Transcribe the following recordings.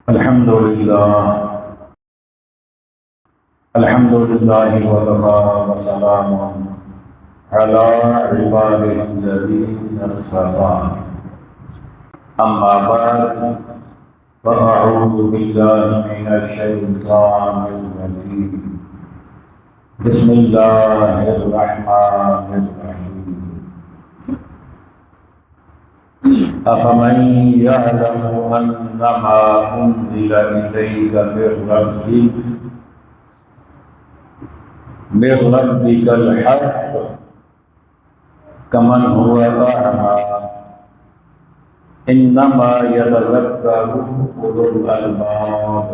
الحمد لله وكفى وسلام على عباده الذين اصطفى أما بعد فأعوذ بالله من الشيطان الرجيم بسم الله الرحمن الرحيم أفمن يعلم أنما أنزل إليك من ربك الحق كمن هو أعمى إنما يتذكر أولو الألباب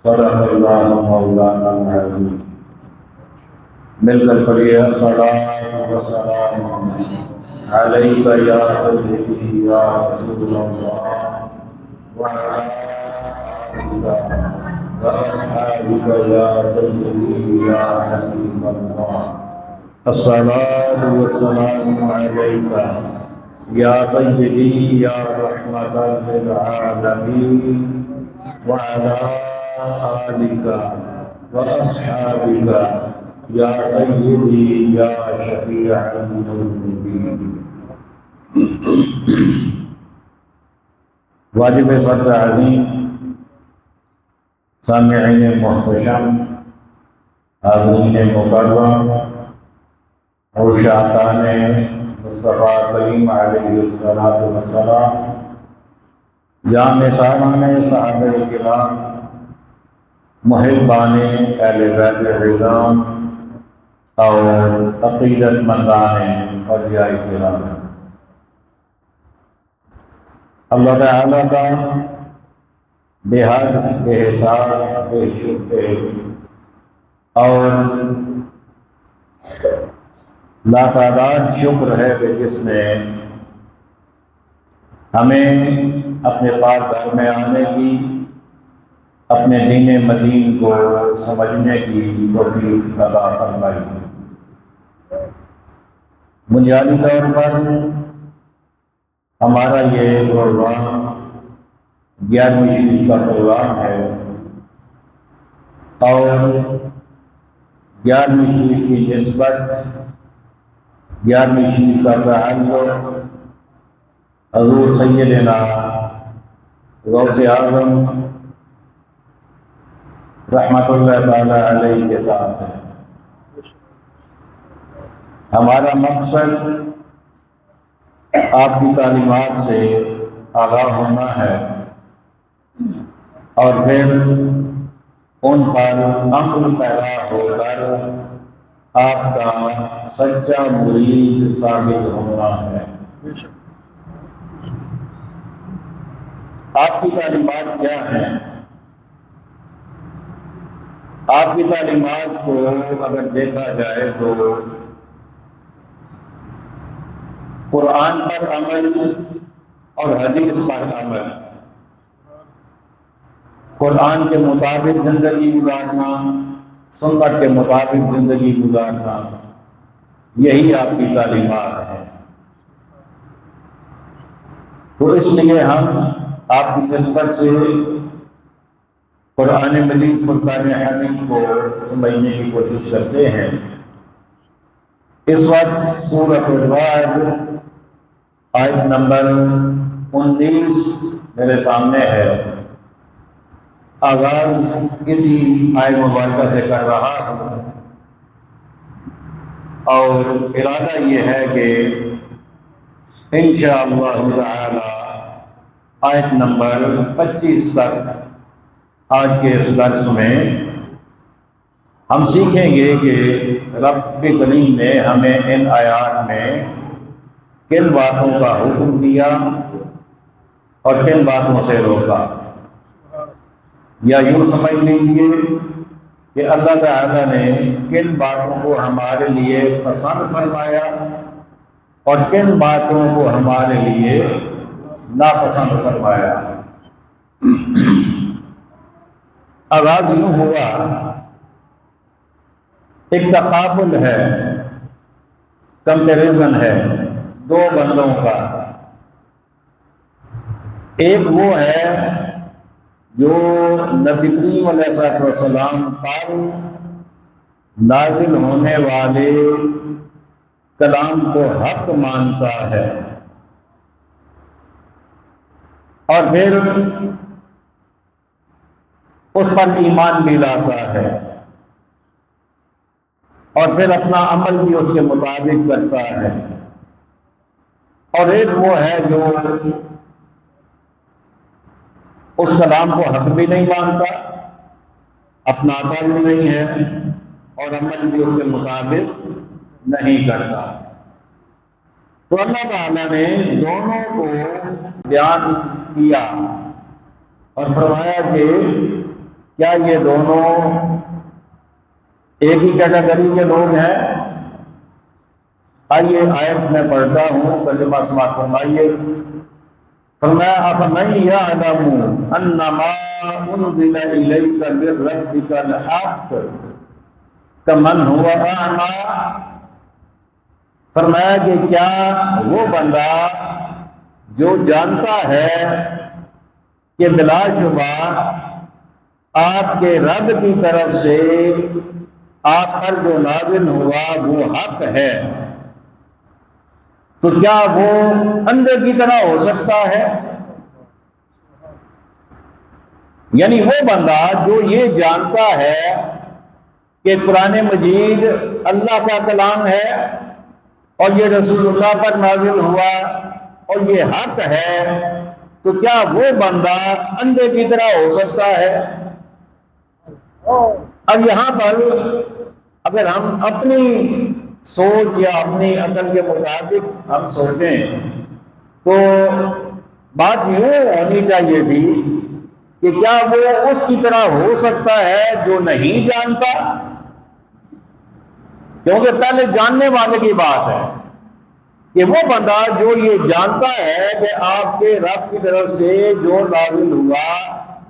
صدق الله مولانا العظيم. مل کر پڑھیے الصلاۃ والسلام علیک یا سیدی یا رسول اللہ وعلی آلک واصحابک یا سیدی یا حبیب اللہ. الصلاۃ والسلام علیک یا سیدی یا رحمۃ للعالمین وعلی آلک واصحابک یا سیدی یا شفیع المذنبین. واجب صدر عظیم، سامعین محتشم، حاضرین مکرم اور شاطان مصطفیٰ کریم علیہ الصلاۃ والسلام، جامع صاحبان صحابہ کرام، محبان اہل بیت الرضوان اور عقیدت مندان اولیاء کرام، اللہ تعالیٰ کا بے حد بے حساب بے شبہ اور لاتعداد شکر ہے کہ جس نے ہمیں اپنے پاک گھر میں آنے کی، اپنے دین مدین کو سمجھنے کی توفیق عطا فرمائی. بنیادی طور پر ہمارا یہ پروگرام 11ویں شریف کا پروگرام ہے اور 11ویں شریف کی نسبت، 11ویں شریف کا تعلق حضور سیدنا غوث اعظم رحمۃ اللہ تعالی علیہ کے ساتھ ہے. ہمارا مقصد آپ کی تعلیمات سے آگاہ ہونا ہے اور پھر ان پر عمل پیدا ہو کر آپ کا سچا مرید ثابت ہونا ہے. آپ کی تعلیمات کیا ہیں؟ آپ کی تعلیمات کو اگر دیکھا جائے تو قرآن پر عمل اور حدیث پر عمل، قرآن کے مطابق زندگی گزارنا، سنت کے مطابق زندگی گزارنا، یہی آپ کی تعلیمات ہیں. تو اس لیے ہم آپ کی نسبت سے قرآن مجید فرقان حمید کو سمجھنے کی کوشش کرتے ہیں. اس وقت سورۃ الرعد آیت نمبر 19 میرے سامنے ہے. آغاز اسی آیت مبارکہ سے کر رہا ہوں اور ارادہ یہ ہے کہ انشاءاللہ تعالی آیت نمبر 25 تک آج کے اس درس میں ہم سیکھیں گے کہ رب کریم نے ہمیں ان آیات میں کن باتوں کا حکم دیا اور کن باتوں سے روکا. یا یوں سمجھ لیجیے کہ اللہ تعالیٰ نے کن باتوں کو ہمارے لیے پسند فرمایا اور کن باتوں کو ہمارے لیے ناپسند فرمایا. آغاز یوں ہوا، ایک تقابل ہے، کمپیریزن ہے دو بندوں کا. ایک وہ ہے جو نبی کریم علیہ السلام پر نازل ہونے والے کلام کو حق مانتا ہے اور پھر اس پر ایمان بھی لاتا ہے اور پھر اپنا عمل بھی اس کے مطابق کرتا ہے، اور ایک وہ ہے جو اس کلام کو حق بھی نہیں مانتا، اپناتا بھی نہیں ہے اور عمل بھی اس کے مطابق نہیں کرتا۔ تو اللہ تعالیٰ نے دونوں کو بیان کیا اور فرمایا کہ کیا یہ دونوں ایک ہی کیٹیگری کے لوگ ہیں؟ آئیے آیت میں پڑھتا ہوں، ترجمہ سماعت فرمائیے۔ فرمایا افمن یعلم انما انزل الیک من ربک الحق کمن هو اعمی۔ فرمایا کہ کیا وہ بندہ جو جانتا ہے کہ بلا شبہ آپ کے رب کی طرف سے آپ پر جو نازل ہوا وہ حق ہے، تو کیا وہ اندھے کی طرح ہو سکتا ہے؟ یعنی وہ بندہ جو یہ جانتا ہے کہ قرآن مجید اللہ کا کلام ہے اور یہ رسول اللہ پر نازل ہوا اور یہ حق ہے، تو کیا وہ بندہ اندھے کی طرح ہو سکتا ہے؟ اب یہاں پر اگر ہم اپنی سوچ یا اپنی عقل کے مطابق ہم سوچیں تو بات یوں ہونی چاہیے تھی کہ کیا وہ اس کی طرح ہو سکتا ہے جو نہیں جانتا؟ کیونکہ پہلے جاننے والے کی بات ہے کہ وہ بندہ جو یہ جانتا ہے کہ آپ کے رب کی طرف سے جو نازل ہوا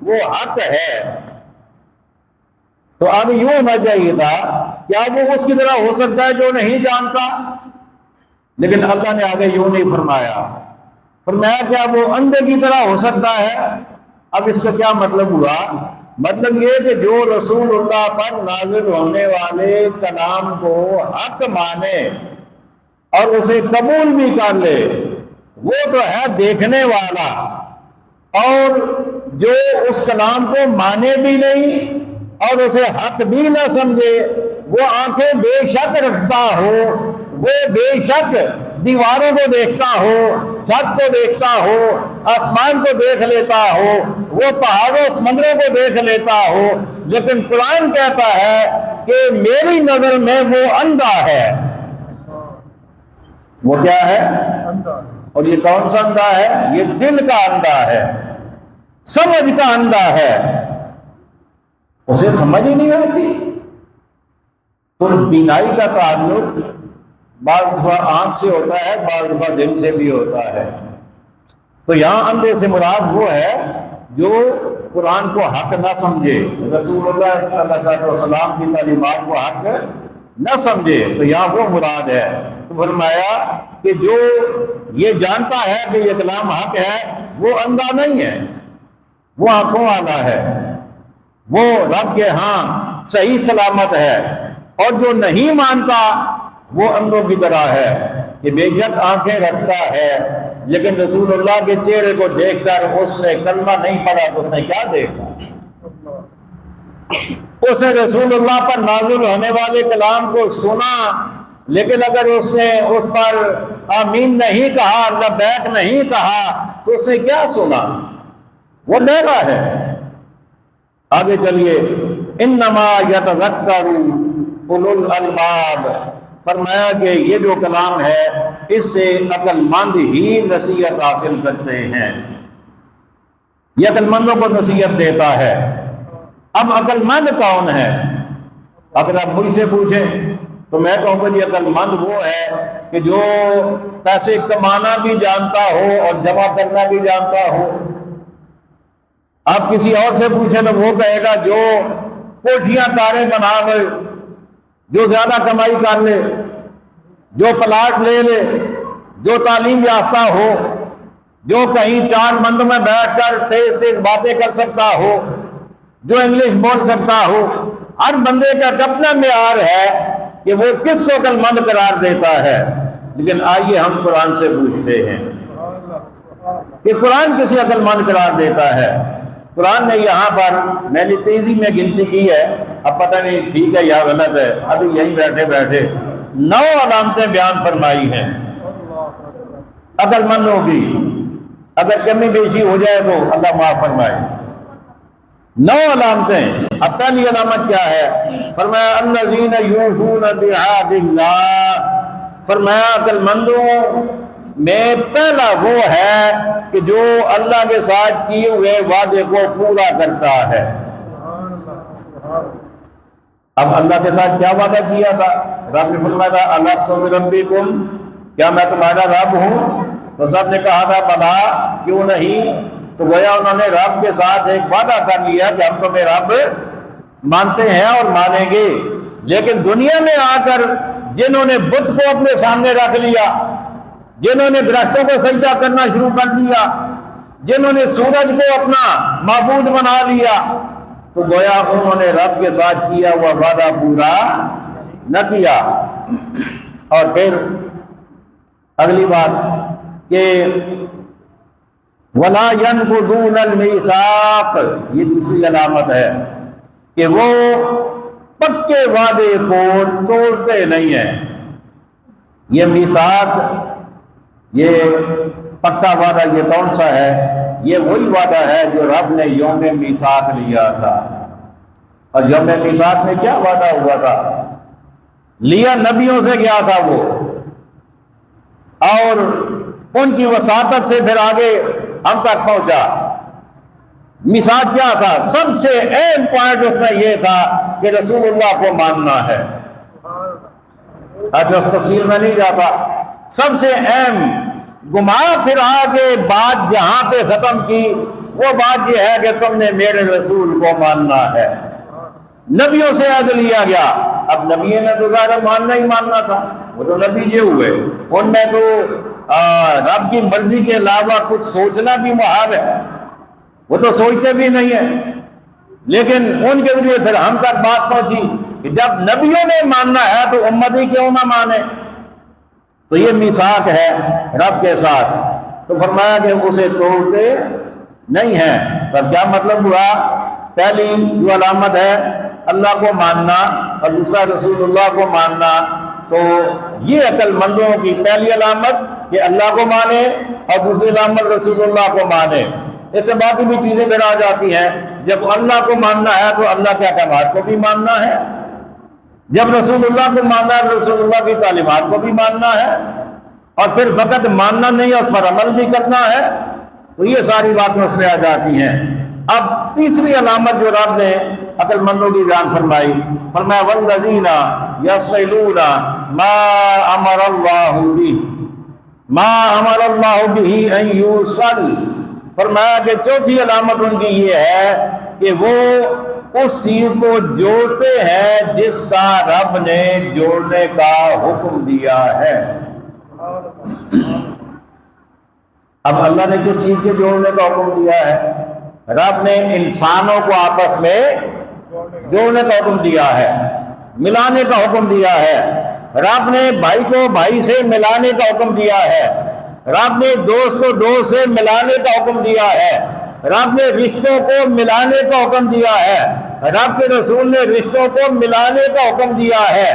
وہ حق ہے، تو اب یوں ہونا چاہیے تھا کیا وہ اس کی طرح ہو سکتا ہے جو نہیں جانتا؟ لیکن اللہ نے آگے یوں نہیں فرمایا، فرمایا کیا وہ اندھے کی طرح ہو سکتا ہے؟ اب اس کا کیا مطلب ہوا؟ مطلب یہ کہ جو رسول اللہ پر نازل ہونے والے کلام کو حق مانے اور اسے قبول بھی کر لے وہ تو ہے دیکھنے والا، اور جو اس کلام کو مانے بھی نہیں اور اسے حق بھی نہ سمجھے، وہ آنکھیں بے شک رکھتا ہو، وہ بے شک دیواروں کو دیکھتا ہو، چھت کو دیکھتا ہو، آسمان کو دیکھ لیتا ہو، وہ پہاڑوں سمندروں کو دیکھ لیتا ہو، لیکن قرآن کہتا ہے کہ میری نظر میں وہ اندھا ہے۔ وہ کیا ہے؟ اور یہ کون سا اندھا ہے؟ یہ دل کا اندھا ہے، سمجھ کا اندھا ہے، اسے سمجھ ہی نہیں آتی۔ تو بینائی کا تعلق بعض دفعہ آنکھ سے ہوتا ہے، بعض دفعہ دل سے بھی ہوتا ہے۔ تو یہاں اندھے سے مراد وہ ہے جو قرآن کو حق نہ سمجھے، رسول اللہ صلی اللہ علیہ وسلم کی تعلیمات کو حق نہ سمجھے، تو یہاں وہ مراد ہے۔ تو فرمایا کہ جو یہ جانتا ہے کہ یہ کلام حق ہے وہ اندھا نہیں ہے، وہ آنکھوں والا ہے، وہ رب کے ہاں صحیح سلامت ہے، اور جو نہیں مانتا وہ اندھوں کی طرح ہے کہ بے شک آنکھیں رکھتا ہے لیکن رسول اللہ کے چہرے کو دیکھ کر اس نے کلمہ نہیں پڑھا تو اس نے کیا دیکھا؟ اس نے رسول اللہ پر نازل ہونے والے کلام کو سنا، لیکن اگر اس نے اس پر آمین نہیں کہا، لبیک نہیں کہا، تو اس نے کیا سنا؟ وہ ڈرا ہے۔ آگے چلیے، انما یتذکر اولو الالباب، فرمایا کہ یہ جو کلام ہے اس سے عقل مند ہی نصیحت حاصل کرتے ہیں، یہ عقل مندوں کو نصیحت دیتا ہے۔ اب عقل مند کون ہے؟ اگر آپ مجھ سے پوچھیں تو میں کہوں گا جی عقل مند وہ ہے کہ جو پیسے کمانا بھی جانتا ہو اور جمع کرنا بھی جانتا ہو۔ آپ کسی اور سے پوچھیں تو وہ کہے گا جو کوٹھیاں کاریں بنا لے، جو زیادہ کمائی کر لے، جو پلاٹ لے لے، جو تعلیم یافتہ ہو، جو کہیں چار بندوں میں بیٹھ کر تیز تیز باتیں کر سکتا ہو، جو انگلش بول سکتا ہو، ہر بندے کا اپنا معیار ہے کہ وہ کس کو عقل مند قرار دیتا ہے۔ لیکن آئیے ہم قرآن سے پوچھتے ہیں کہ قرآن کسی عقل مند قرار دیتا ہے۔ قرآن نے یہاں پر، میں نے تیزی میں گنتی کی ہے، اب پتہ نہیں ٹھیک ہے یا غلط ہے، ابھی یہیں بیٹھے بیٹھے 9 علامتیں بیان فرمائی ہیں عقل مندوں کی۔ اگر کمی بیشی ہو جائے تو اللہ معاف فرمائے۔ 9 علامتیں۔ اب پہلی علامت کیا ہے؟ فرمایا الذین یوفون بعہد اللہ، فرمایا عقل مندوں میں پہلا وہ ہے کہ جو اللہ کے ساتھ کیے ہوئے وعدے کو پورا کرتا ہے۔ اب اللہ کے ساتھ کیا وعدہ کیا تھا؟ رب نے فرمایا تھا الست بربکم، کیا میں تمہارا رب ہوں؟ تو سب نے کہا تھا بلا، کیوں نہیں؟ تو گویا انہوں نے رب کے ساتھ ایک وعدہ کر لیا کہ ہم تمہیں رب مانتے ہیں اور مانیں گے۔ لیکن دنیا میں آ کر جنہوں نے بت کو اپنے سامنے رکھ لیا، جنہوں نے درختوں کو سجدہ کرنا شروع کر دیا، جنہوں نے سورج کو اپنا معبود بنا لیا، تو گویا انہوں نے رب کے ساتھ کیا ہوا وعدہ پورا نہ کیا۔ اور پھر اگلی بات کہ وَلَا يَنْقُضُونَ الْمِيثَاقَ، یہ دوسری علامت ہے کہ وہ پکے وعدے کو توڑتے نہیں ہیں۔ یہ میثاق، یہ پکا وعدہ یہ کون سا ہے؟ یہ وہی وعدہ ہے جو رب نے یوم میثاق لیا تھا۔ اور یوم میثاق میں کیا وعدہ ہوا تھا؟ لیا نبیوں سے گیا تھا وہ، اور ان کی وساطت سے پھر آگے ہم تک پہنچا۔ میثاق کیا تھا؟ سب سے اہم پوائنٹ اس میں یہ تھا کہ رسول اللہ کو ماننا ہے۔ آج اس تفصیل میں نہیں جاتا، سب سے اہم گما پھر آگے بات جہاں پہ ختم کی وہ بات یہ ہے کہ تم نے میرے رسول کو ماننا ہے۔ نبیوں سے عہد لیا گیا، اب نبی نے تو ظاہر ماننا ہی ماننا تھا، وہ تو نبی یہ ہوئے، ان میں تو رب کی مرضی کے علاوہ کچھ سوچنا بھی محال ہے، وہ تو سوچتے بھی نہیں ہیں۔ لیکن ان کے ذریعے پھر ہم تک بات پہنچی کہ جب نبیوں نے ماننا ہے تو امتی کیوں نہ مانے؟ تو یہ میثاق ہے رب کے ساتھ، تو فرمایا کہ اسے توڑتے نہیں ہیں۔ پر کیا مطلب ہوا؟ پہلی جو علامت ہے اللہ کو ماننا اور دوسرا رسول اللہ کو ماننا، تو یہ عقل مندوں کی پہلی علامت کہ اللہ کو مانے اور دوسری علامت رسول اللہ کو مانے۔ اس سے باقی بھی چیزیں پھر آ جاتی ہیں۔ جب اللہ کو ماننا ہے تو اللہ کے احکامات کو بھی ماننا ہے، جب رسول اللہ کو ماننا ہے رسول اللہ کی تعلیمات کو بھی ماننا ہے، اور پھر فقط ماننا نہیں اس پر عمل بھی کرنا ہے، تو یہ ساری باتیں اس میں آ جاتی ہیں۔ اب تیسری علامت جو رب نے عقل مندوں کی بیان فرمائی، فرمایا والذین یصلون ما امر اللہ بہ ان یوصل، فرمایا کہ چوتھی علامت ان کی یہ ہے کہ وہ اس چیز کو جوڑتے ہیں جس کا رب نے جوڑنے کا حکم دیا ہے۔ اب اللہ نے کس چیز کے جوڑنے کا حکم دیا ہے؟ رب نے انسانوں کو آپس میں جوڑنے کا حکم دیا ہے، ملانے کا حکم دیا ہے۔ رب نے بھائی کو بھائی سے ملانے کا حکم دیا ہے، رب نے دوست کو دوست سے ملانے کا حکم دیا ہے، رب نے رشتوں کو ملانے کا حکم دیا ہے، رب کے رسول نے رشتوں کو ملانے کا حکم دیا ہے۔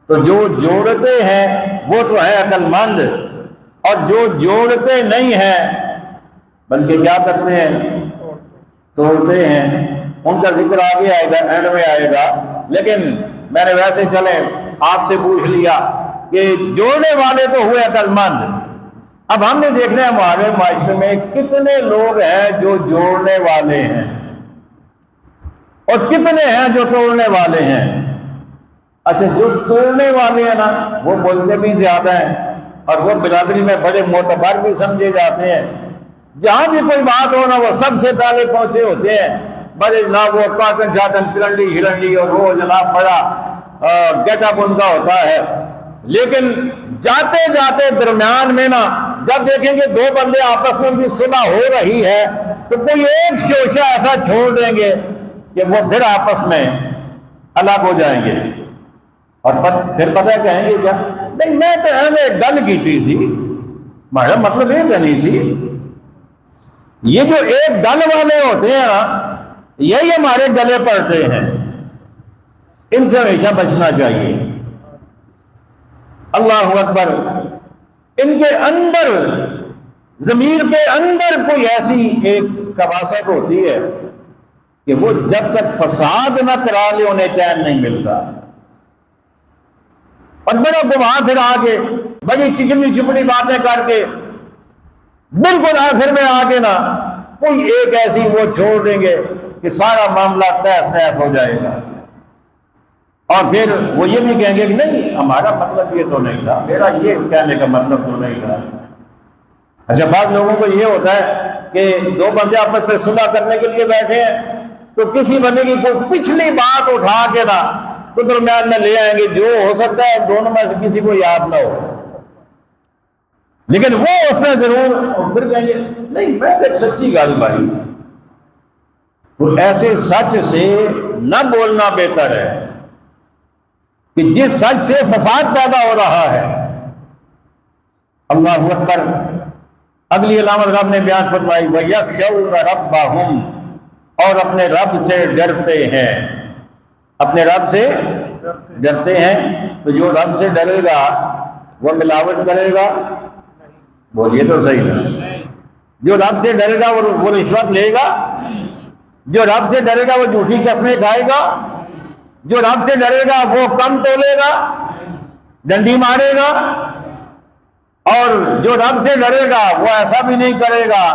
تو جو جوڑتے ہیں وہ تو ہے عقل مند، اور جو جوڑتے نہیں ہیں بلکہ کیا کرتے ہیں؟ توڑتے ہیں۔ ان کا ذکر آگے آئے گا، اینڈ میں آئے گا، لیکن میں نے ویسے چلے آپ سے پوچھ لیا کہ جوڑنے والے تو ہوئے عقل مند۔ اب ہم نے دیکھنا ہے ہمارے معاشرے میں کتنے لوگ ہیں جو جوڑنے والے ہیں اور کتنے ہیں جو توڑنے والے ہیں۔ اچھا، جو توڑنے والے ہیں نا وہ بولتے بھی زیادہ ہیں اور وہ برادری میں بڑے معتبر بھی سمجھے جاتے ہیں۔ جہاں بھی کوئی بات ہو نا وہ سب سے پہلے پہنچے ہوتے ہیں، بڑے جناب وہ کاٹن شاٹن پرنڈی ہرنڈی اور وہ جناب بڑا گیٹ اپ ان کا ہوتا ہے۔ لیکن جاتے جاتے درمیان میں نا جب دیکھیں گے دو بندے آپس میں ان کی صلح ہو رہی ہے تو کوئی ایک شوشہ ایسا چھوڑ دیں گے کہ وہ پھر آپس میں الگ ہو جائیں گے، اور پھر پتہ کہیں گے کیا، نہیں میں تو ایویں گل کیتی سی، ہمارا مطلب یہ نہیں سی۔ یہ جو ایک گل والے ہوتے ہیں نا، یہی ہمارے گلے پڑتے ہیں، ان سے ہمیشہ بچنا چاہیے۔ اللہ اکبر۔ ان کے اندر، ضمیر کے اندر کوئی ایسی ایک خباثت ہوتی ہے کہ وہ جب تک فساد نہ کرا لے انہیں چین نہیں ملتا، اور بڑا گھما پھرا کے بڑی چکنی چپڑی باتیں کر کے بالکل آخر میں آ کے نا کوئی ایک ایسی وہ چھوڑ دیں گے کہ سارا معاملہ تہس نہس ہو جائے گا، اور پھر وہ یہ بھی کہیں گے کہ نہیں ہمارا مطلب یہ تو نہیں تھا، میرا یہ کہنے کا مطلب تو نہیں تھا۔ اچھا، بعض لوگوں کو یہ ہوتا ہے کہ دو بندے آپس میں صلح کرنے کے لیے بیٹھے ہیں تو کسی بندے کی کوئی پچھلی بات اٹھا کے نا تو درمیان میں لے آئیں گے، جو ہو سکتا ہے دونوں میں سے کسی کو یاد نہ ہو، لیکن وہ اس میں ضرور پھر کہیں گے نہیں میں تو ایک سچی گل بھائی۔ تو ایسے سچ سے نہ بولنا بہتر ہے کہ جس سچ سے فساد پیدا ہو رہا ہے۔ اللہ اکبر۔ اگلی علامت رب نے بیان فرمائی وَيَخْشَوْنَ رَبَّهُمْ، اور اپنے رب سے ڈرتے ہیں، اپنے رب سے ڈرتے ہیں۔ تو جو رب سے ڈرے گا وہ ملاوٹ کرے گا، بولیے تو صحیح نا، جو رب سے ڈرے گا وہ رشوت لے گا، جو رب سے ڈرے گا وہ جھوٹی قسمیں کھائے گا، جو رب سے ڈرے گا وہ کم تولے گا، ڈنڈی مارے گا، اور جو رب سے ڈرے گا وہ ایسا بھی نہیں کرے گا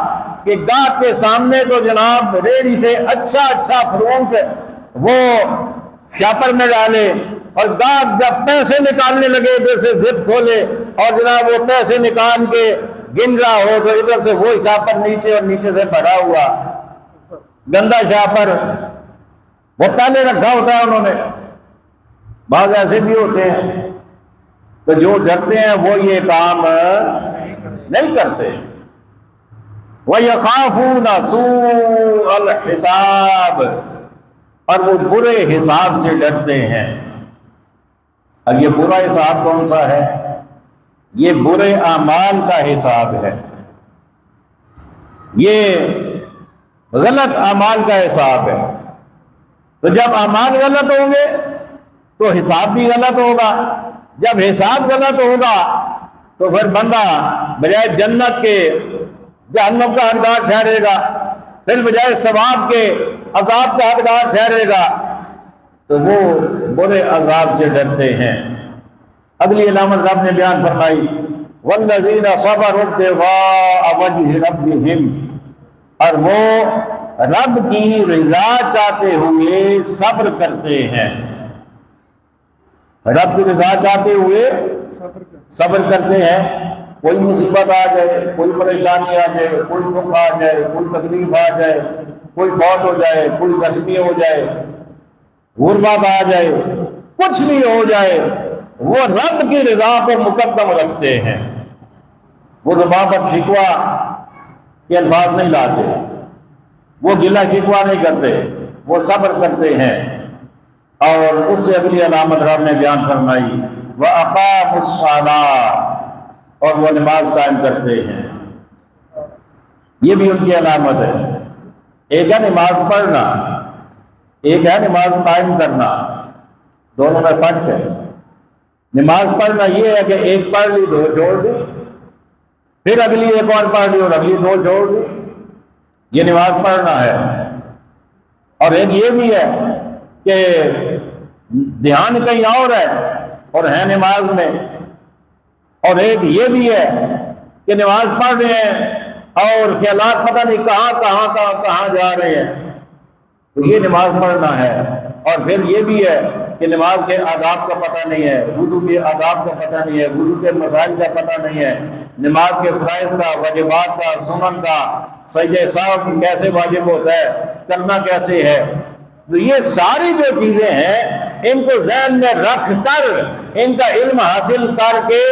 کہ گاہک کے سامنے تو جناب ریڑھی سے اچھا فروٹ وہ شاپر میں ڈالے، اور گاہک جب پیسے نکالنے لگے ادھر سے زپ کھولے اور جناب وہ پیسے نکال کے گن رہا ہو تو ادھر سے وہ شاپر نیچے اور نیچے سے بھرا ہوا گندا شاپر وہ پہلے رکھا ہوتا ہے انہوں نے۔ بعض ایسے بھی ہوتے ہیں، تو جو ڈرتے ہیں وہ یہ کام نہیں کرتے۔ وَيَخَافُونَ سُوءَ الْحِسَابِ، اور وہ برے حساب سے ڈرتے ہیں۔ اب یہ برا حساب کون سا ہے؟ یہ برے اعمال کا حساب ہے، یہ غلط اعمال کا حساب ہے۔ تو جب اعمال غلط ہوں گے تو حساب بھی غلط ہوگا، جب حساب غلط ہوگا تو پھر بندہ بجائے جنت کے جہنم کا حقدار ٹھہرے گا، پھر بجائے ثواب کے عذاب کا حقدار ٹھہرے گا، تو وہ برے عذاب سے ڈرتے ہیں۔ اگلی علامت رب نے بیان فرمائی وَالَّذِينَ صَبَرُوا ابْتِغَاءَ وَجْهِ رَبِّهِمْ، اور وہ رب کی رضا چاہتے ہوئے صبر کرتے ہیں، رب کی رضا چاہتے ہوئے صبر کرتے ہیں۔ کوئی مصیبت آ جائے، کوئی پریشانی آ جائے، کوئی دکھ آ جائے، کوئی تکلیف آ جائے، کوئی فوت ہو جائے، کوئی زخمی ہو جائے، غربت آ جائے، کچھ بھی ہو جائے، وہ رب کی رضا کو مقدم رکھتے ہیں۔ وہ زبان پر شکوہ کے الفاظ نہیں لاتے، وہ گلہ شکوہ نہیں کرتے، وہ صبر کرتے ہیں۔ اور اس سے اگلی علامت رب نے بیان فرمائی وَأَقَامُوا الصَّلَاةَ، اور وہ نماز قائم کرتے ہیں۔ یہ بھی ان کی علامت ہے۔ ایک ہے نماز پڑھنا، ایک ہے نماز قائم کرنا، دونوں میں فرق ہے۔ نماز پڑھنا یہ ہے کہ ایک پڑھ لی دو چھوڑ دی، پھر اگلی ایک اور پڑھ لی اور اگلی دو چھوڑ دی، یہ نماز پڑھنا ہے۔ اور ایک یہ بھی ہے کہ دھیان کہیں اور ہے اور ہے نماز میں، اور ایک یہ بھی ہے کہ نماز پڑھ رہے ہیں اور خیالات پتہ نہیں کہاں جا رہے ہیں، تو یہ نماز پڑھنا ہے۔ اور پھر یہ بھی ہے کہ نماز کے آداب کا پتہ نہیں ہے، وضو کے آداب کا پتہ نہیں ہے، وضو کے مسائل کا پتہ نہیں ہے، نماز کے فرائض کا، واجبات کا، سنن کا، سجدہ سہو کیسے واجب ہوتا ہے، کرنا کیسے ہے۔ تو یہ ساری جو چیزیں ہیں ان کو ذہن میں رکھ کر ان کا علم حاصل کر کے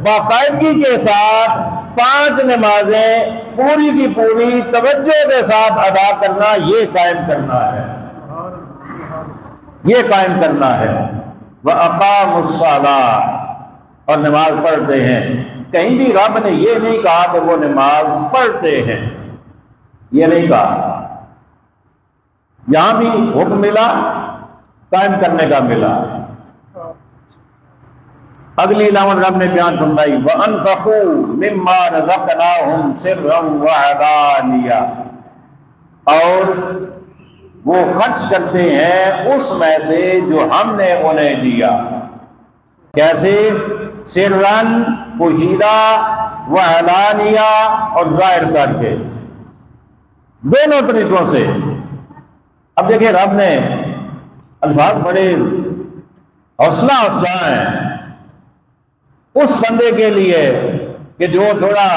باقاعدگی کے ساتھ 5 نمازیں پوری کی پوری توجہ کے ساتھ ادا کرنا، یہ قائم کرنا ہے، یہ قائم کرنا ہے۔ وَأَقَامُوا الصَّلَاةَ، اور نماز پڑھتے ہیں۔ کہیں بھی رب نے یہ نہیں کہا کہ وہ نماز پڑھتے ہیں، یہ نہیں کہا۔ جہاں بھی حکم ملا قائم کرنے کا ملا۔ اگلی علامت رب نے بیان فرمائی وَأَنفَقُوا مِمَّا رَزَقْنَاهُمْ سِرًّا وَعَلَانِيَةً، اور وہ خرچ کرتے ہیں اس میں سے جو ہم نے انہیں دیا۔ کیسے؟ سرًّا، پوشیدہ، وعلانیہ، اور ظاہر کر کے، دونوں طریقوں سے۔ اب دیکھیں رب نے الفاظ بڑے حوصلہ افزا ہیں اس بندے کے لیے کہ جو تھوڑا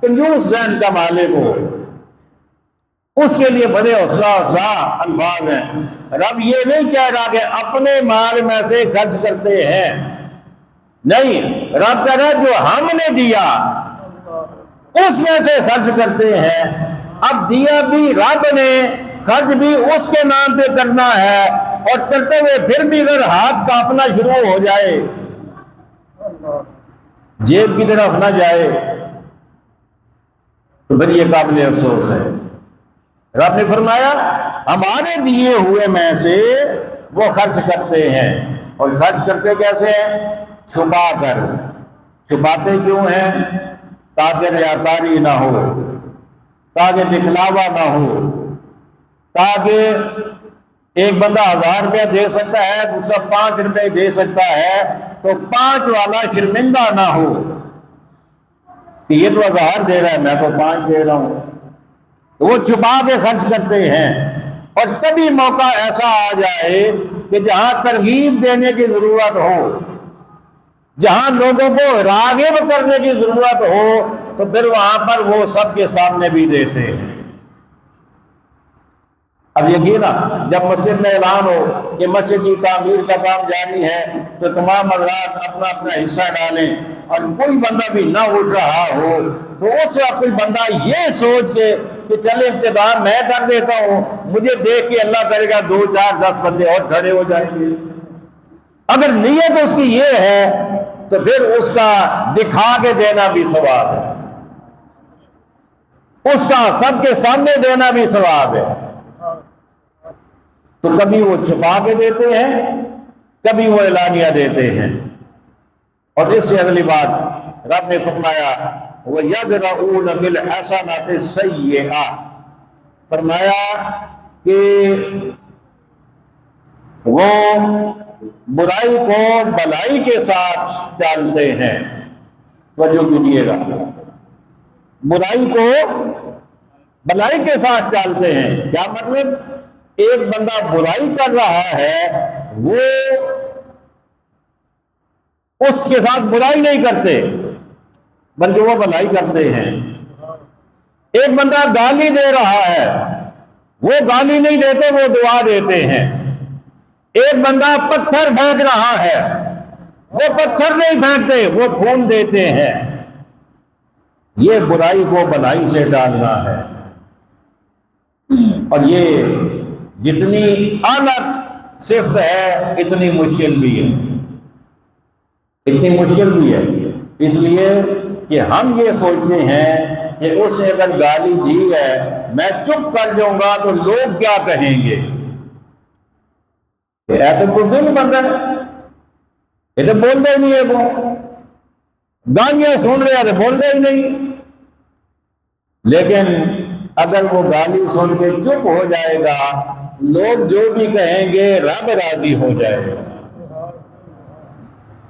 کنجوس ذہن کا مالک ہو، اس کے لیے بڑے حوصلہ افزا الفاظ ہیں۔ رب یہ نہیں کہہ رہا کہ اپنے مال میں سے خرچ کرتے ہیں، نہیں، رب کہہ رہا جو ہم نے دیا اس میں سے خرچ کرتے ہیں۔ اب دیا بھی رب نے، خرچ بھی اس کے نام پہ کرنا ہے، اور کرتے ہوئے پھر بھی اگر ہاتھ کانپنا شروع ہو جائے، جیب کی طرف نہ جائے، تو پھر یہ قابل افسوس ہے۔ رب نے فرمایا ہمارے دیے ہوئے میں سے وہ خرچ کرتے ہیں، اور خرچ کرتے کیسے ہیں؟ چھپا کر۔ چھپاتے کیوں ہیں؟ تاکہ ریاکاری نہ ہو، تاکہ دکھلاوا نہ ہو، تاکہ ایک بندہ 1000 روپیہ دے سکتا ہے، دوسرا 5 روپے دے سکتا ہے، تو 5 والا شرمندہ نہ ہو کہ یہ تو 1000 دے رہا ہے، میں تو 5 دے رہا ہوں۔ تو وہ چھپا کے خرچ کرتے ہیں۔ اور کبھی موقع ایسا آ جائے کہ جہاں ترغیب دینے کی ضرورت ہو، جہاں لوگوں کو راغب کرنے کی ضرورت ہو، تو پھر وہاں پر وہ سب کے سامنے بھی دیتے ہیں۔ اب یقینا جب مسجد میں اعلان ہو کہ مسجد کی تعمیر کا کام جاری ہے، تو تمام حضرات اپنا اپنا حصہ ڈالیں، اور کوئی بندہ بھی نہ اٹھ رہا ہو تو اس وقت کوئی بندہ یہ سوچ کے کہ چلے ابتدا میں کر دیتا ہوں، مجھے دیکھ کے اللہ کرے گا 2 4 10 بندے اور کھڑے ہو جائیں گے۔ اگر نیت اس کی یہ ہے تو پھر اس کا دکھا کے دینا بھی ثواب ہے، اس کا سب کے سامنے دینا بھی ثواب ہے۔ تو کبھی وہ چھپا کے دیتے ہیں، کبھی وہ اعلانیہ دیتے ہیں۔ اور اس سے اگلی بات رب نے فرمایا وَيَدْرَؤُونَ بِالْحَسَنَةِ السَّيِّئَةِ، فرمایا کہ وہ برائی کو بھلائی کے ساتھ ٹالتے ہیں۔ توجہ کیجیے گا، برائی کو بھلائی کے ساتھ ٹالتے ہیں۔ کیا مطلب؟ ایک بندہ برائی کر رہا ہے، وہ اس کے ساتھ برائی نہیں کرتے بلکہ وہ بھلائی کرتے ہیں۔ ایک بندہ گالی دے رہا ہے، وہ گالی نہیں دیتے، وہ دعا دیتے ہیں۔ ایک بندہ پتھر پھینک رہا ہے، وہ پتھر نہیں پھینکتے، وہ پھول دیتے ہیں۔ یہ برائی کو بھلائی سے ڈالنا ہے۔ اور یہ جتنی اعلیٰ صفت ہے اتنی مشکل بھی ہے، اتنی مشکل بھی ہے، اس لیے کہ ہم یہ سوچتے ہیں کہ اس نے اگر گالی دی ہے میں چپ کر جاؤں گا تو لوگ کیا کہیں گے۔ ایسے کچھ نہیں بن رہا ہے، ایسے بولتے ہی نہیں ہے، وہ گالیاں سن رہے ہیں بولتے ہی نہیں۔ لیکن اگر وہ گالی سن کے چپ ہو جائے گا، لوگ جو بھی کہیں گے رب راضی ہو جائے گا،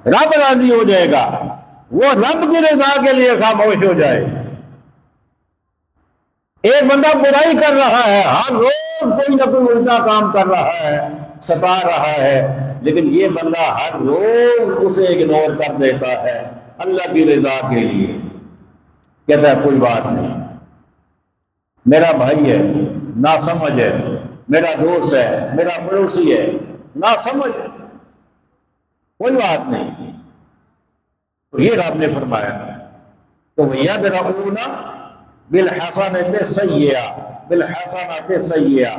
رب راضی ہو جائے گا، وہ رب کی رضا کے لیے خاموش ہو جائے۔ ایک بندہ برائی کر رہا ہے، ہر روز کوئی نہ کوئی الٹا کام کر رہا ہے، ستا رہا ہے، لیکن یہ بندہ ہر روز اسے اگنور کر دیتا ہے اللہ کی رضا کے لیے۔ کہتا ہے کوئی بات نہیں، میرا بھائی ہے، ناسمجھ ہے، میرا دوست ہے، میرا پڑوسی ہے، ناسمجھ ہے، کوئی بات نہیں۔ تو یہ رب نے فرمایا تو یدرؤون بالحسنۃ سیئہ، بالحسنۃ سیئہ،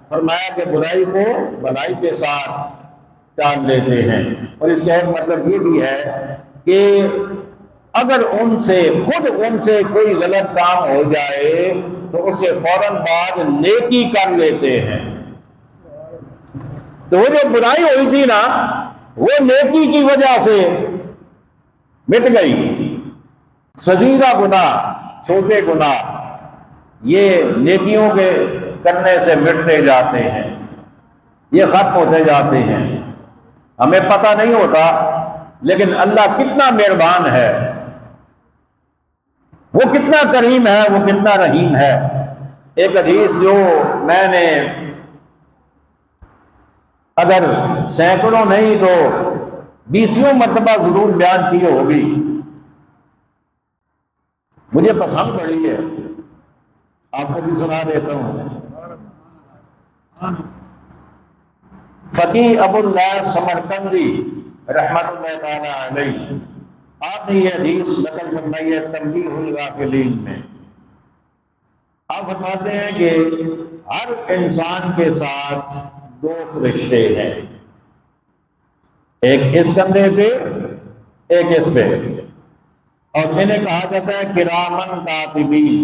فرمایا کہ برائی کو بھلائی کے ساتھ ٹال لیتے ہیں۔ اور اس کا ایک مطلب یہ بھی ہے کہ اگر خود ان سے کوئی غلط کام ہو جائے تو اس کے فوراً بعد نیکی کر لیتے ہیں۔ تو وہ جو برائی ہوئی تھی نا، وہ نیکی کی وجہ سے مٹ گئی۔ صغیرہ گناہ، چھوٹے گناہ، یہ نیکیوں کے کرنے سے مٹتے جاتے ہیں، یہ ختم ہوتے جاتے ہیں۔ ہمیں پتہ نہیں ہوتا، لیکن اللہ کتنا مہربان ہے، وہ کتنا کریم ہے، وہ کتنا رحیم ہے۔ ایک حدیث جو میں نے اگر سینکڑوں نہیں تو 20 مرتبہ ضرور بیان کی ہوگی، مجھے پسند پڑی ہے، آپ کو بھی سنا دیتا ہوں۔ فقیہ ابو اللہ سمرقندی رحمت اللہ تعالی علیہ، آپ نے یہ حدیث نقل فرمائی ہے تنبیہ الغافلین میں۔ آپ فرماتے ہیں کہ ہر انسان کے ساتھ 2 فرشتے ہیں، ایک اس کندھے پہ ایک اس پہ، اور انہیں کہا جاتا ہے کرامن کاتبین،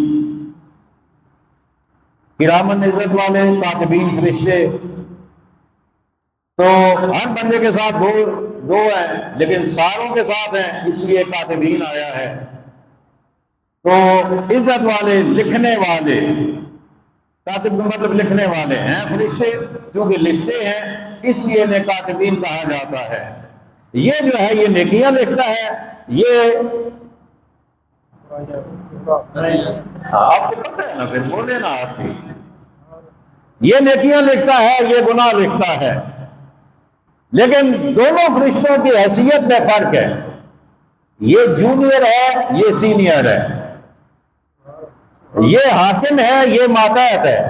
کرامن عزت والے کاتبین فرشتے۔ تو ہر بندے کے ساتھ دو ہیں، لیکن ساروں کے ساتھ ہیں، اس لیے کاتبین آیا ہے۔ تو عزت والے، لکھنے والے، کاتب کا مطلب لکھنے والے ہیں فرشتے، کیونکہ لکھتے ہیں اس لیے انہیں کاتبین کہا جاتا ہے۔ یہ جو ہے یہ نیکیاں لکھتا ہے، یہ آپ کو پتہ ہے نا، پھر بولے نا آپ کی، یہ نیکیاں لکھتا ہے، یہ گناہ لکھتا ہے، لیکن دونوں فرشتوں کی حیثیت میں فرق ہے، یہ جونیئر ہے، یہ سینئر ہے، یہ حاکم ہے، یہ ماتحت ہے۔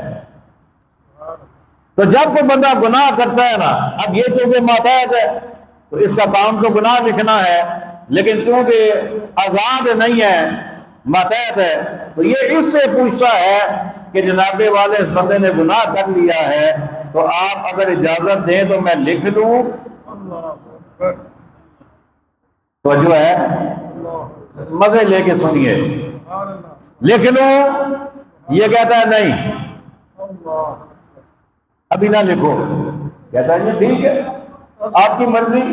تو جب کوئی بندہ گناہ کرتا ہے نا، اب یہ چونکہ ماتحت ہے تو اس کا کام تو گناہ لکھنا ہے، لیکن چونکہ آزاد نہیں ہے، ماتحت ہے، تو یہ اس سے پوچھتا ہے کہ جناب والے اس بندے نے گناہ کر لیا ہے، تو آپ اگر اجازت دیں تو میں لکھ لوں۔ تو جو ہے مزے لے کے سنیے، لکھ لوں، یہ کہتا ہے نہیں ابھی نہ لکھو، کہتا ہے جی ٹھیک ہے آپ کی مرضی،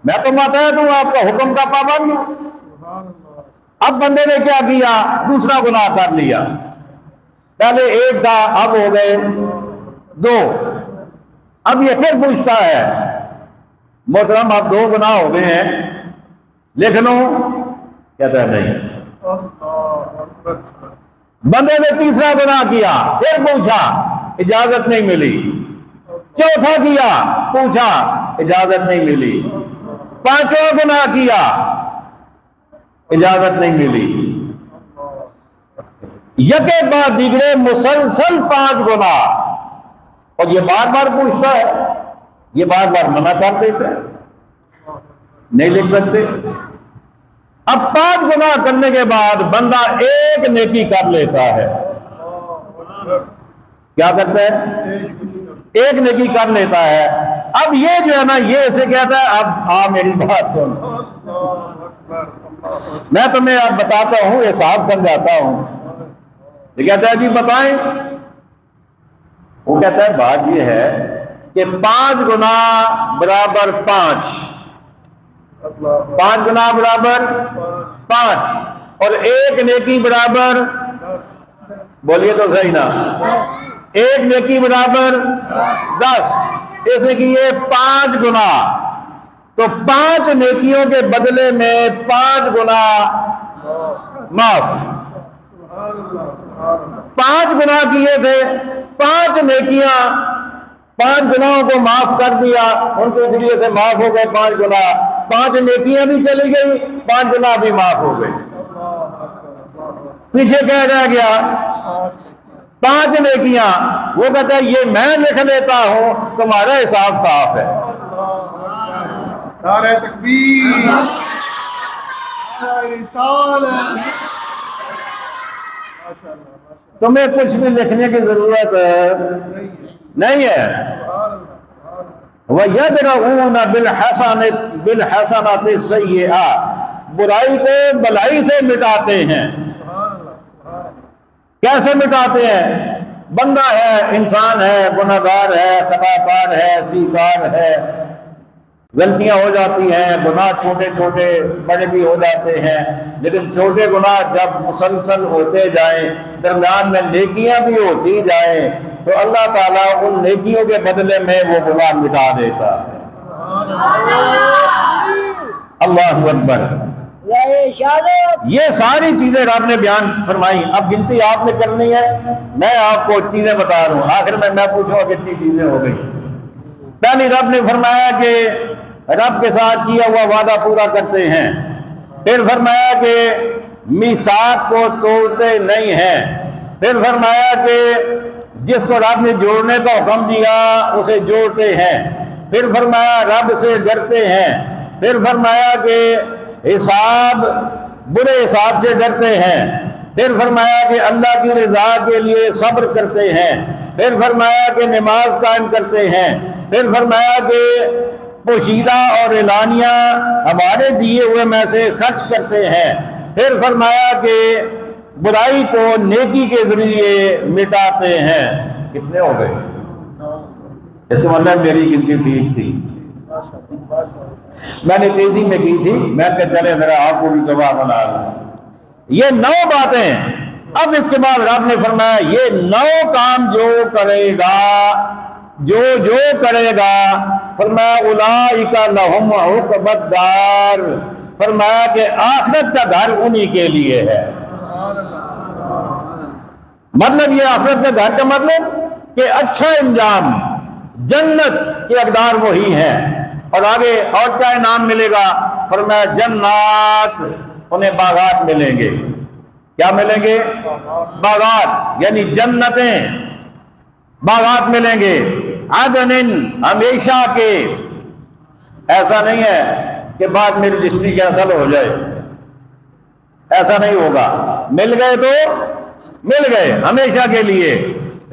میں تو ماتحت ہوں، آپ کا حکم کا پابند ہوں۔ اب بندے نے کیا کیا، دوسرا گناہ کر لیا، پہلے 1 تھا اب ہو گئے 2، اب یہ پھر پوچھتا ہے محترم اب 2 گناہ ہو گئے ہیں، لکھ لوں، کہتا ہے نہیں۔ بندے نے تیسرا گناہ کیا، پھر پوچھا، اجازت نہیں ملی، چوتھا کیا، پوچھا، اجازت نہیں ملی، 5واں گناہ کیا، اجازت نہیں ملی، یکے بعد دیگرے مسلسل 5 گناہ، اور یہ بار بار پوچھتا ہے، یہ بار بار منع کر دیتا ہے، نہیں لکھ سکتے۔ اب 5 گناہ کرنے کے بعد بندہ ایک نیکی کر لیتا ہے، کیا کرتا ہے، ایک نیکی کر لیتا ہے۔ اب یہ جو ہے نا، یہ اسے کہتا ہے اب میری بات سن، میں تمہیں اب بتاتا ہوں، حساب سمجھاتا ہوں۔ یہ کہتا ہے جی بتائیں، وہ کہتا ہے بات یہ ہے کہ 5 گناہ برابر 5 گناہ برابر 5 اور ایک نیکی برابر، بولیے تو صحیح نا، ایک نیکی برابر 10، ایسے کیے 5 گناہ، تو 5 نیکیوں کے بدلے میں 5 گناہ معاف، 5 گناہ کیے تھے، 5 نیکیاں، 5 گناہوں کو معاف کر دیا، ان کے ذریعے سے معاف ہو گئے 5 گناہ، 5 نیکیاں بھی چلی گئی، 5 گناہ بھی معاف ہو گئے۔ پیچھے کیا رہ گیا، 5 نیکیاں، وہ کہتا ہے یہ میں لکھ لیتا ہوں، تمہارا حساب صاف ہے۔ نعرہ تکبیر، تمہیں کچھ بھی لکھنے کی ضرورت نہیں ہے. وَيَدْرَؤُونَ بِالْحَسَنَةِ السَّيِّئَةَ برائی کو بلائی سے مٹاتے ہیں. کیسے مٹاتے ہیں؟ بندہ ہے، انسان ہے، گناہگار ہے، خطا کار ہے، سیکار ہے، غلطیاں ہو جاتی ہیں، گناہ چھوٹے چھوٹے بڑے بھی ہو جاتے ہیں، لیکن چھوٹے گناہ جب مسلسل ہوتے جائیں، درمیان میں نیکیاں بھی ہوتی جائیں، تو اللہ تعالیٰ ان نیکیوں کے بدلے میں وہ گناہ مٹا دیتا ہے. اللہ اکبر. یہ ساری چیزیں رب نے بیان فرمائی. اب گنتی آپ نے کرنی ہے، میں آپ کو چیزیں بتا رہا ہوں، آخر میں پوچھوں کتنی چیزیں ہو گئی. پہلی رب نے فرمایا کہ رب کے ساتھ کیا ہوا وعدہ پورا کرتے ہیں. پھر فرمایا کہ میثاق کو توڑتے نہیں ہیں. پھر فرمایا کہ جس کو رب نے جوڑنے کا حکم دیا اسے جوڑتے ہیں. پھر فرمایا رب سے ڈرتے ہیں. پھر فرمایا کہ برے حساب سے ڈرتے ہیں. پھر فرمایا کہ اللہ کی رضا کے لیے صبر کرتے ہیں. پھر فرمایا کہ نماز قائم کرتے ہیں. پھر فرمایا کہ پوشیدہ اور اعلانیہ ہمارے دیے ہوئے میں سے خرچ کرتے ہیں. پھر فرمایا کہ برائی کو نیکی کے ذریعے مٹاتے ہیں. کتنے ہو گئے؟ اس کا مطلب میری گنتی ٹھیک تھی، میں نے تیزی میں کی تھی. میں کہ چلے ذرا آپ کو بھی گواہ بنا لوں. یہ 9 باتیں. اب اس کے بعد رب نے فرمایا یہ 9 کام جو کرے گا، جو کرے گا، فرمایا اولئک لہم عقبی الدار، فرمایا کہ آخرت کا گھر انہی کے لیے ہے. مطلب یہ آخرت کا گھر کا مطلب کہ اچھا انجام، جنت کے حقدار وہی ہیں. اور آگے اور کیا انعام ملے گا؟ فرمایا جنات، انہیں باغات ملیں گے. کیا ملیں گے؟ باغات، یعنی جنتیں، باغات ملیں گے. عدن، ہمیشہ کے. ایسا نہیں ہے کہ بعد میں رجسٹری کینسل ہو جائے، ایسا نہیں ہوگا. مل گئے تو مل گئے، ہمیشہ کے لیے.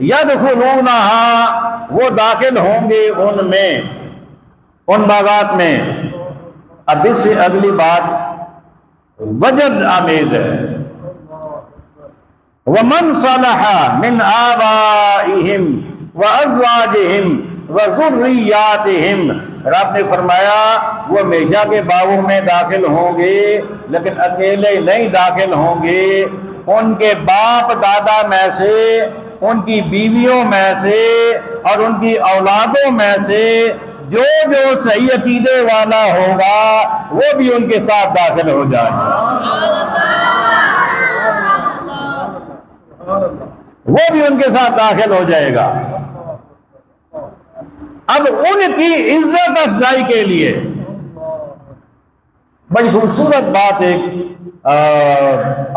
یدخلونہا، وہ داخل ہوں گے ان میں، ان باغات میں. اب اس سے اگلی بات وجد آمیز ہے. وَمَنْ صَلَحَ مِنْ آبَائِهِمْ وَأَزْوَاجِهِمْ وَذُرِّيَّاتِهِمْ، رب نے فرمایا وہ ہمیشہ کے باغوں میں داخل ہوں گے، لیکن اکیلے نہیں داخل ہوں گے. ان کے باپ دادا میں سے، ان کی بیویوں میں سے، اور ان کی اولادوں میں سے جو صحیح عقیدے والا ہوگا وہ بھی ان کے ساتھ داخل ہو جائے گا. وہ بھی ان کے ساتھ داخل ہو جائے گا. اب ان کی عزت افزائی کے لیے بڑی خوبصورت بات ایک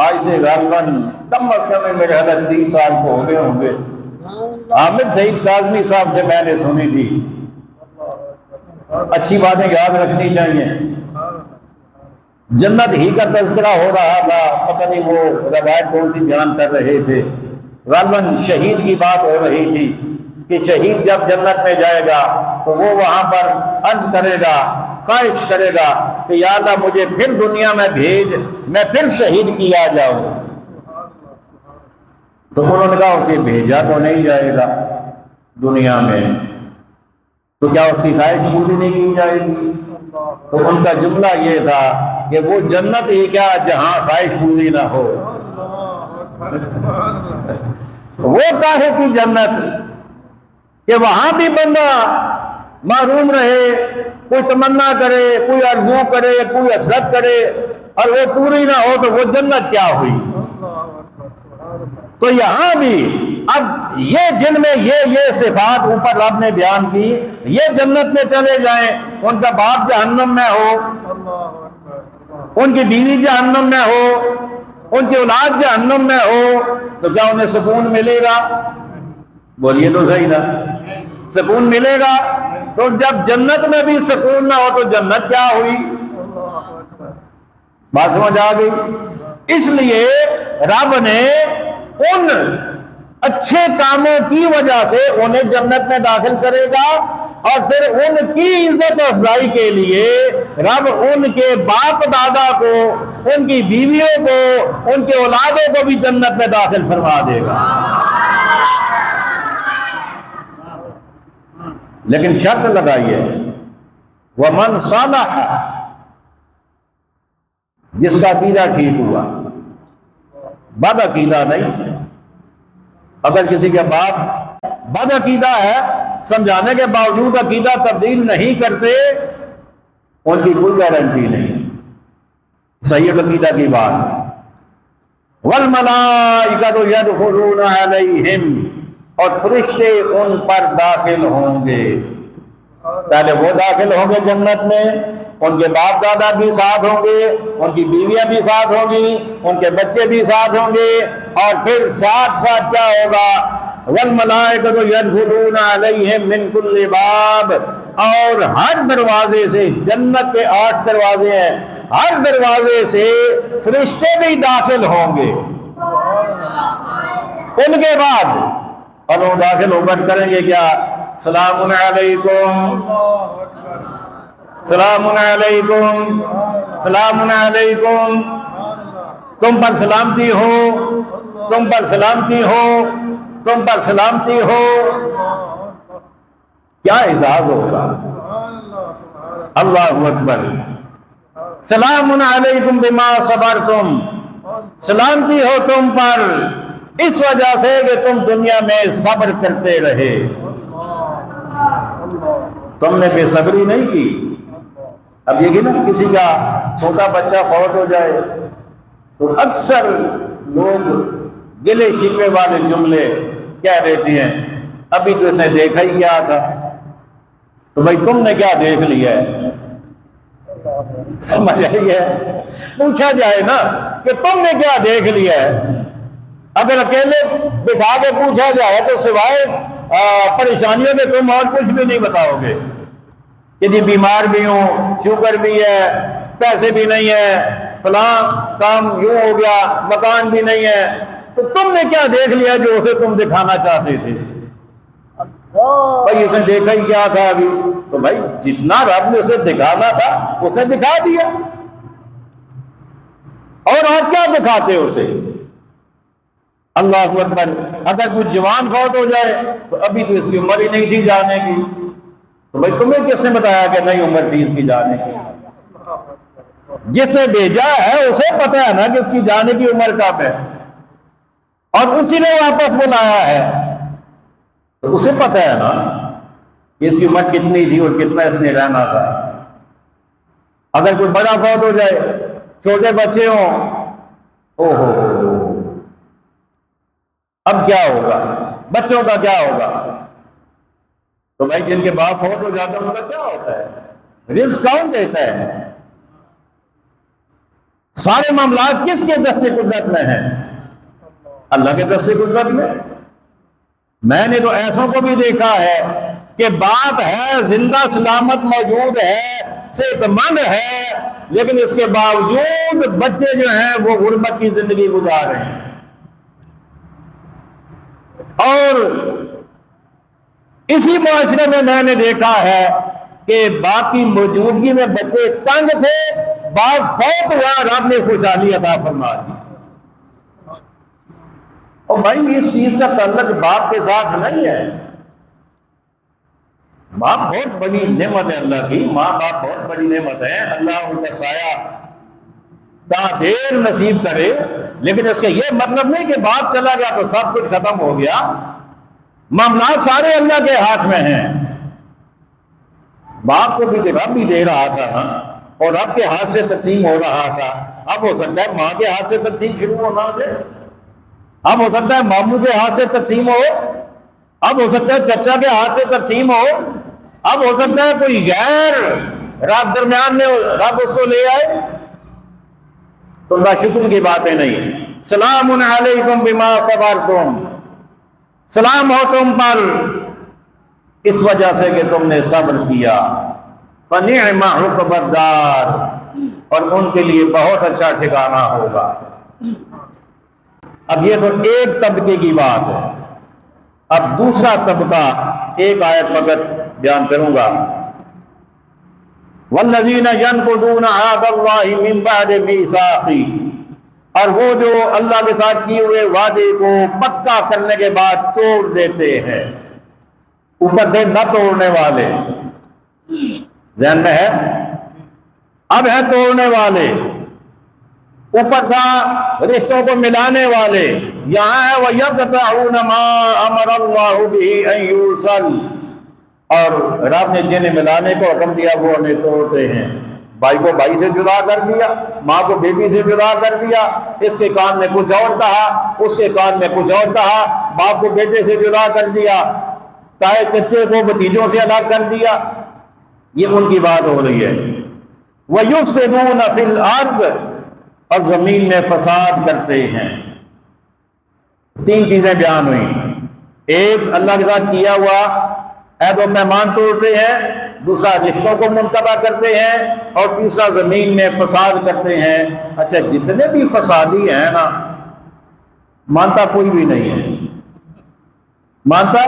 آج سے غالباً کم از کم میرے حالت 30 سال کو ہو گئے ہوں گے، حامد سعید کاظمی صاحب سے میں نے سنی تھی. اچھی باتیں یاد رکھنی چاہیے. جنت ہی کا تذکرہ ہو رہا تھا، پتہ نہیں وہ روایت کون سی بیان کر رہے تھے. غالباً شہید کی بات ہو رہی تھی کہ شہید جب جنت میں جائے گا تو وہ وہاں پر عرض کرے گا، خواہش کرے گا کہ یا اللہ مجھے پھر دنیا میں بھیج، میں پھر شہید کیا جاؤں. تو انہوں نے کہا اسے بھیجا تو نہیں جائے گا دنیا میں، تو کیا اس کی خواہش پوری نہیں کی جائے گی؟ تو ان کا جملہ یہ تھا کہ وہ جنت ہی کیا جہاں خواہش پوری نہ ہو. وہ کاہے کی جنت کہ وہاں بھی بندہ محروم رہے، کوئی تمنا کرے، کوئی آرزو کرے، کوئی حسرت کرے، اور وہ پوری نہ ہو تو وہ جنت کیا ہوئی؟ تو یہاں بھی اب یہ جن میں یہ صفات اوپر رب نے بیان کی، یہ جنت میں چلے جائیں، ان کا باپ جہنم میں ہو، ان کی بیوی جہنم میں ہو، ان کی اولاد جہنم میں ہو، تو کیا انہیں سکون ملے گا؟ بولیے تو صحیح نا، سکون ملے گا؟ تو جب جنت میں بھی سکون نہ ہو تو جنت کیا ہوئی؟ بات سمجھ آ گئی؟ اس لیے رب نے ان اچھے کاموں کی وجہ سے انہیں جنت میں داخل کرے گا، اور پھر ان کی عزت افزائی کے لیے رب ان کے باپ دادا کو، ان کی بیویوں کو، ان کے اولادوں کو بھی جنت میں داخل فرما دے گا۔ لیکن شرط لگائیے، وَمَنْ صَلَحَ، جس کا عقیدہ ٹھیک ہوا، بد عقیدہ نہیں۔ اگر کسی کے باپ بد عقیدہ ہے، سمجھانے کے باوجود عقیدہ تبدیل نہیں کرتے، ان کی کوئی گارنٹی نہیں صحیح عقیدہ کی بات۔ وَالْمَلَائِكَةُ يَدْخُلُونَ عَلَيْهِمْ، اور فرشتے ان پر داخل ہوں گے۔ پہلے وہ داخل ہوں گے جنت میں، ان کے باپ دادا بھی ساتھ ہوں گے، ان کی بیویاں بھی ساتھ ہوں گی، ان کے بچے بھی ساتھ ہوں گے، اور پھر ساتھ ساتھ کیا ہوگا؟ وَالْمَلَائِكَةُ يَدْخُلُونَ عَلَيْهِمْ مِنْ كُلِّ بَابٍ، اور ہر دروازے سے، جنت کے 8 دروازے ہیں، ہر دروازے سے فرشتے بھی داخل ہوں گے۔ ان کے بعد اور وہ داخل ہو کر کریں گے کیا؟ سلام علیکم، سلام علیکم، سلام علیکم، تم پر سلامتی ہو، تم پر سلامتی ہو، تم پر سلامتی ہو۔ کیا اعزاز ہوگا! اللہ اکبر۔ سلام علیکم بما صبرتم، سلامتی ہو تم پر اس وجہ سے کہ تم دنیا میں صبر کرتے رہے، تم نے بے صبری نہیں کی۔ اب یہ کہ نا کسی کا چھوٹا بچہ فوت ہو جائے تو اکثر لوگ گلے شکوے والے جملے کہہ دیتے ہیں، ابھی تو اسے دیکھا ہی کیا تھا۔ تو بھائی تم نے کیا دیکھ لیا ہے؟ سمجھ آئی ہے؟ پوچھا جائے نا کہ تم نے کیا دیکھ لیا ہے۔ اگر اکیلے بٹھا کے پوچھا جائے تو سوائے پریشانیوں کے تم اور کچھ بھی نہیں بتاؤ گے کہ جی بیمار بھی ہوں، شوگر بھی ہے، پیسے بھی نہیں ہے، فلاں کام یوں ہو گیا، مکان بھی نہیں ہے۔ تو تم نے کیا دیکھ لیا جو اسے تم دکھانا چاہتے تھے؟ بھائی اسے دیکھا ہی کیا تھا ابھی؟ تو بھائی جتنا رب نے اسے دکھانا تھا اسے دکھا دیا، اور آپ کیا دکھاتے اسے؟ اللہ اکبر۔ اگر کوئی جوان فوت ہو جائے تو ابھی تو اس کی عمر ہی نہیں تھی جانے کی، تو بھائی تمہیں کس نے بتایا کہ نہیں عمر تھی اس کی جانے کی؟ جس نے بھیجا ہے اسے پتا ہے نا کہ اس کی جانے کی عمر کب ہے، اور اسی نے واپس بلایا ہے، تو اسے پتا ہے نا کہ اس کی عمر کتنی تھی اور کتنا اس نے رہنا تھا۔ اگر کوئی بڑا فوت ہو جائے، چھوٹے بچے ہوں، اوہو اب کیا ہوگا؟ بچوں کا کیا ہوگا؟ تو بھائی جن کے باپ فوت ہو جاتا ہے ان کا کیا ہوتا ہے؟ رزق کون دیتا ہے؟ سارے معاملات کس کے دست قدرت میں ہیں؟ اللہ کے دست قدرت میں۔ میں نے تو ایسوں کو بھی دیکھا ہے کہ باپ ہے، زندہ سلامت موجود ہے، صحت مند ہے، لیکن اس کے باوجود بچے جو ہیں وہ غربت کی زندگی گزار رہے ہیں، اور اسی معاشرے میں نے دیکھا ہے کہ باپ کی موجودگی میں بچے تنگ تھے، باپ فوت ہوا، رب نے خوشحالی عطا فرما دی۔ اور بھائی اس چیز کا تعلق باپ کے ساتھ نہیں ہے۔ باپ بہت بڑی نعمت ہے اللہ کی، ماں باپ بہت بڑی نعمت ہے، اللہ ان کا سایہ تا دیر نصیب کرے، لیکن اس کا یہ مطلب نہیں کہ باپ چلا گیا تو سب کچھ ختم ہو گیا۔ معاملات سارے اللہ کے ہاتھ میں ہیں۔ باپ کو بھی رب بھی دے رہا تھا نا، اور رب کے ہاتھ سے تقسیم ہو رہا تھا۔ اب ہو سکتا ہے ماں کے ہاتھ سے تقسیم شروع ہونا ہو جائے، اب ہو سکتا ہے ماموں کے ہاتھ سے تقسیم ہو، اب ہو سکتا ہے چچا کے ہاتھ سے تقسیم ہو، اب ہو سکتا ہے کوئی غیر رب درمیان میں رب اس کو لے آئے۔ تو ناشکر کی باتیں نہیں۔ سلام علیکم بما صبرتم، سلام ہو تم پر اس وجہ سے کہ تم نے صبر کیا۔ فنعم عقبی الدار، اور ان کے لیے بہت اچھا ٹھکانہ ہوگا۔ اب یہ تو ایک طبقے کی بات ہے۔ اب دوسرا طبقہ ایک آیت فقط بیان کروں گا۔ والذین ینقضون عہد اللہ من بعد میثاقہ، اور وہ جو اللہ کے ساتھ کیے ہوئے وعدے کو پکا کرنے کے بعد توڑ دیتے ہیں۔ اوپر سے نہ توڑنے والے، ذہن میں ہے، اب ہے توڑنے والے، اوپر تھا رشتوں کو ملانے والے، یہاں ہے وَيَقْطَعُونَ مَا أَمَرَ اللَّهُ بِهِ أَن يُوصَلَ، اور رب نے جنہیں ملانے کو حکم دیا وہ انہیں توڑتے ہیں۔ بھائی کو بھائی سے جدا کر دیا، ماں کو بیٹی سے جدا کر دیا، اس کے کان میں کچھ اور کہا، اس کے کان میں کچھ اور کہا، باپ کو بیٹے سے جدا کر دیا، تائے چچے کو بھتیجوں سے الگ کر دیا۔ یہ ان کی بات ہو رہی ہے۔ وَيُفْسِدُونَ فِي الْأَرْضِ، اور زمین میں فساد کرتے ہیں۔ تین چیزیں بیان ہوئی، ایک اللہ کے ساتھ کیا ہوا عہد و پیمان توڑتے ہیں، دوسرا رشتوں کو منقطع کرتے ہیں، اور تیسرا زمین میں فساد کرتے ہیں۔ اچھا، جتنے بھی فسادی ہیں نا، مانتا کوئی بھی نہیں ہے، مانتا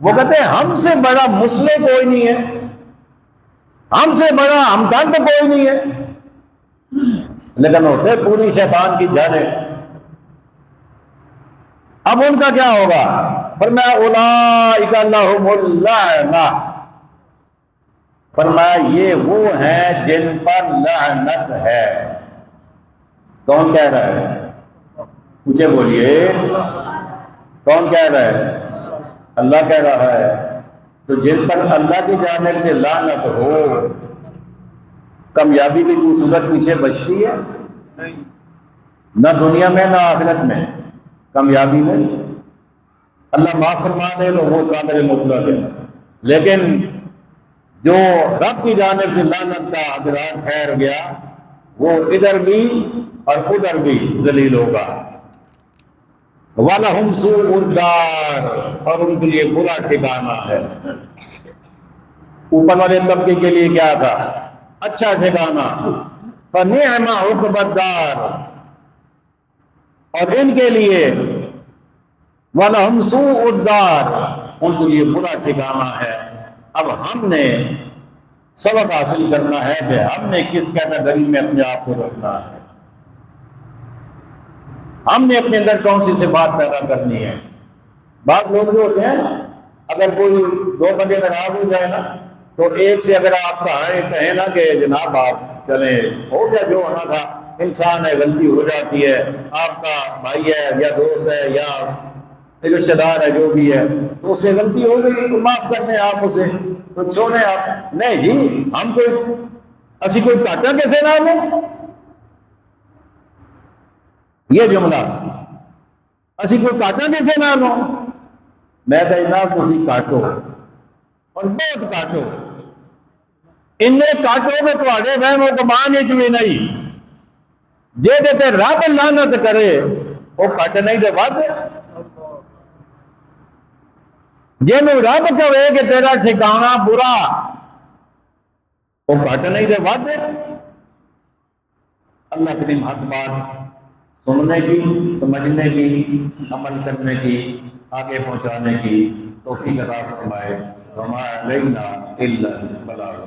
وہ کہتے ہیں ہم سے بڑا مسلح کوئی نہیں ہے، ہم سے بڑا ہمدرد کوئی نہیں ہے، لیکن ہوتے پوری شیطان کی جڑیں۔ اب ان کا کیا ہوگا؟ فرمایا اولئک لہم اللعنہ، فرمایا یہ وہ ہیں جن پر لعنت ہے۔ کون کہہ رہا ہے؟ مجھے بولیے، کون کہہ رہا ہے؟ اللہ کہہ رہا ہے۔ تو جن پر اللہ کی جانب سے لعنت ہو، کامیابی کی کوئی صورت پیچھے بچتی ہے؟ نہ دنیا میں نہ آخرت میں، کامیابی میں اللہ معاف فرما دے تو وہ قادر مطلق ہے، لیکن جو رب کی جانب سے لعنت کا ادراک ٹھہر گیا وہ ادھر بھی اور ادھر بھی ذلیل ہوگا۔ وَلَهُمْ سُوءُ الدَّارِ، اور ان کے لیے برا ٹھکانہ ہے۔ اوپر والے طبقے کے لیے کیا تھا؟ اچھا ٹھکانہ، فَنِعْمَ عُقْبَى الدَّارِ، اور ان کے لیے وَلَهُمْ سُوءُ الدَّارِ، ان کے لیے برا ٹھکانہ ہے۔ اب ہم نے سبق حاصل کرنا ہے کہ ہم نے کس کیٹیگری میں اپنے آپ کو رکھنا ہے، ہم نے اپنے اندر کون سی صفات پیدا کرنی ہے۔ بعض لوگ جو ہوتے ہیں نا، اگر کوئی دو بندے ناراض ہو جائے نا، تو ایک سے اگر آپ کہیں نا کہ جناب آپ چلیں، ہو گیا جو ہونا تھا، انسان ہے، غلطی ہو جاتی ہے، آپ کا بھائی ہے یا دوست ہے یا رشتہ دار ہے جو بھی ہے، تو اس سے غلطی ہو گئی تو معاف کر دیں آپ اسے، تو چھوڑیں آپ۔ نہیں جی، ہم اسی کوئی کاٹا کیسے نہ لوں، یہ جملہ اسی کوئی کاٹا کیسے نہ لوں، میں کہنا تسی کاٹو اور بہت کاٹو، انہیں کاٹو گے تواڈے وہم و گمان وچ بھی نہیں، جے تے رب لعنت کرے وہ کٹ نہیں دے ود، جنوں رب کہے کہ تیرا ٹھکانہ برا وہ کٹ نہیں دے ود۔ اللہ کریم حق بات سننے کی، سمجھنے کی، عمل کرنے کی، آگے پہنچانے کی توفیق عطا فرمائے۔ وما علینا الا البلاغ۔